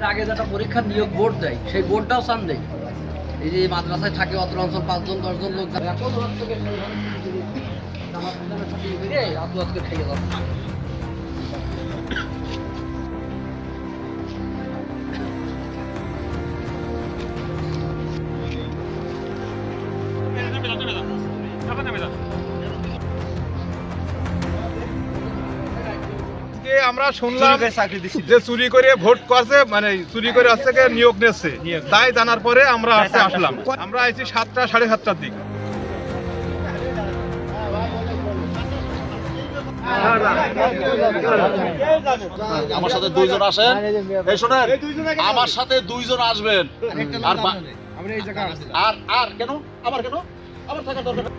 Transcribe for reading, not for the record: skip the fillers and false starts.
আগে যেটা পরীক্ষার নিয়োগ বোর্ড দেয় সেই বোর্ডটাও চান দেয়। এই যে মাদ্রাসায় থাকে অত্র অঞ্চল 5 জন 10 জন লোক খেয়ে যাচ্ছে। আমরা শুনলাম যে চুরি করে ভোট করছে, মানে চুরি করে হচ্ছে নিয়োগ নিচ্ছে, তাই জানার পরে আমরা আসলাম। আমরা আইছি 7টা 7:30টার দিকে। আমার সাথে 2 জন আসেন। এই শুনেন, আমার সাথে 2 জন আসবেন। আর কেন আমার থাকার দরকার।